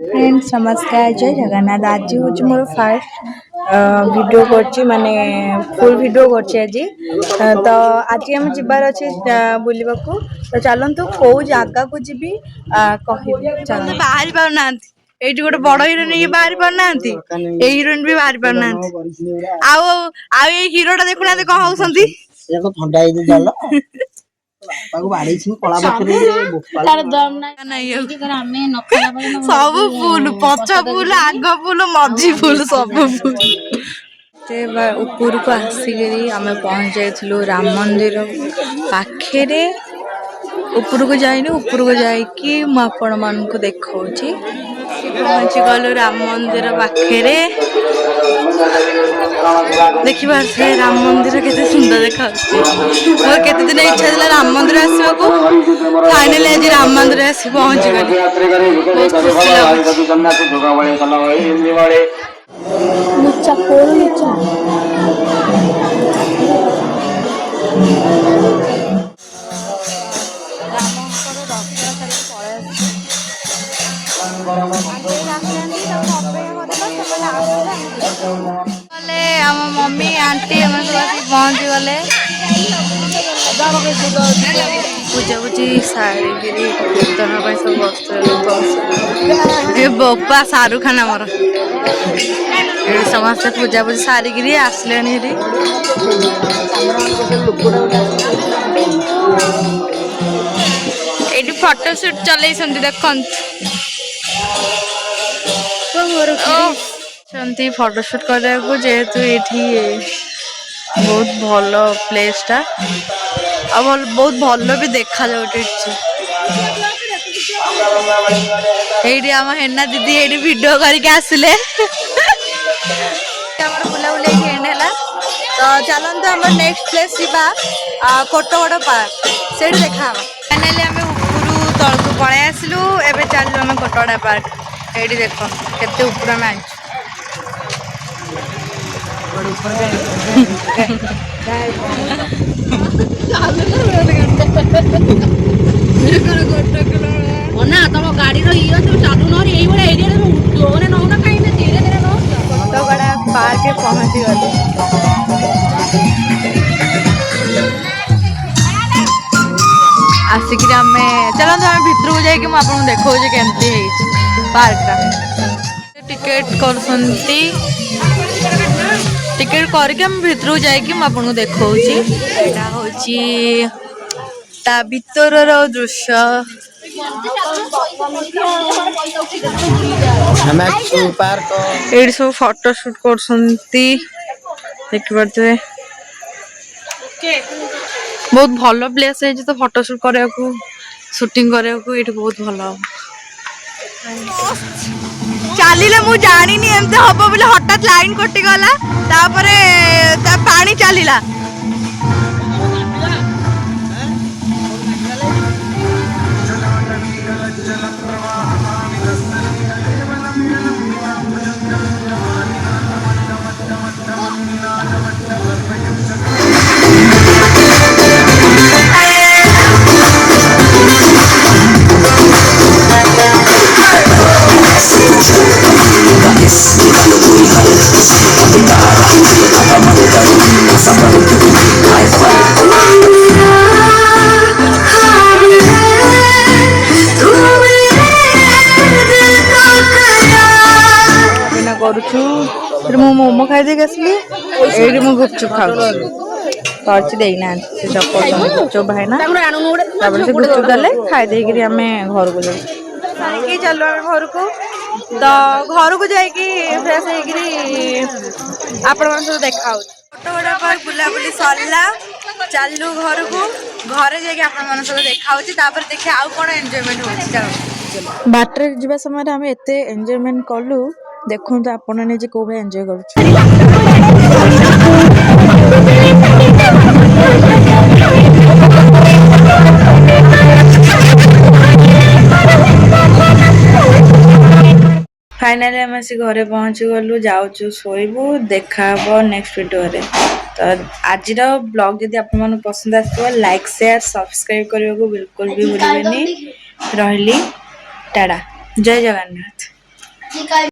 Friends नमस्कार जय जगन्नाथ आज हूँ मोर फास्ट वीडियो करची माने फुल वीडियो करची आज तो आज हम जिबार अच्छे बुलवा को तो चलतु कौ जगह को जीवी कहबी बाहरी पारना एठी गोटे बड़ हिरोइन ये बाहरी पारना ए हिरोइन भी बाहरी पारना आउ ए हिरोटा देखुना कौन होउसंती ठंडा ताको बाड़ी छी कला बकरी तार दम नाही हमें न खाला पर सब फूल पछा फूल आग फूल मझी फूल सब फूल ते ऊपर को आसिकरी आमे पहुंच जाइथिलु राम मंदिर पाखेरे ऊपर को जाइनी ऊपर को जाइकी मु आपण मान को देखौची पहुंच गलु राम मंदिर पाखेरे देखिए से राम मंदिर केते सुंदर देखा मोर केते दिन इच्छा थी राम मंदिर आसवा को फाइनली आज राम मंदिर आस पहुंच गली नीचा कोल नीचा मम्मी आंटी पहुंची गले पूजा पूजी सारी कीर्तन सब वस्त्र बोपा शाहरुख खान आमर समस्त पूजा पूजी सारिकी आसले ये फोटोशूट चल देख फोटोशूट करने जेहेतु ये बहुत भल प्लेस टा बहुत भल भी देखा जाए आम हेना दीदी ये वीडियो करके आसिले बुलाबुली है तो चलते आम नेक्स्ट प्लेस जा कोटगड़ पार्क से देखा फाइनाली आम ऊपर तलक पलि आसलु एवं चलू आम कोटगड़ पार्क ये देख केते ऊपर आम आसु ना तुम गाड़ी चालू नौना कहीं धीरे धीरे कोटगड़ा पार्क पहुंची गलु आसिक चलते आम भितर को जाकि मुझे देखा केमती पार्क टिकेट कर टिकेट करके हम भितर जाकि मुझे देखा यहाँ हूँ ता भीतर दृश्य ये सब फोटोशूट कर देखिए बहुत भल प्लेस है तो फोटोशूट करने को शूटिंग करने को ये बहुत भल चलिले मु जानी एमती हम बोले हठात लाइन कटिगला पानी चलला करूँ मोमो खाई देख आसली ये गुपचुप खाऊँ देना गुपचुप भाईना से गुपचुप देले खाई देकर आम घर को जाइए चलो आम घर को तो घर को जाकि फ्रेश आपण सब देखा कोटगड़ा पार्क बुलाबुली सरला चलू घर को घरे जाकि आपण सब देखा देखिए आउ कौन एंजॉयमेंट हो बाटर जा समय आम एत एंजॉयमेंट कलु देखो तो आपण निजे कौ भाई एंजॉय कर फाइनली आम आसी घरे पहुंची गलु जाऊँ शोबू देखा नेक्स्ट वीडियो रे तो आज ब्लॉग जदि आपन पसंद आसो लाइक शेयर सब्सक्राइब करने को बिल्कुल भी भूलिए रही टाटा जय जगन्नाथ। ଆଜିକାଲି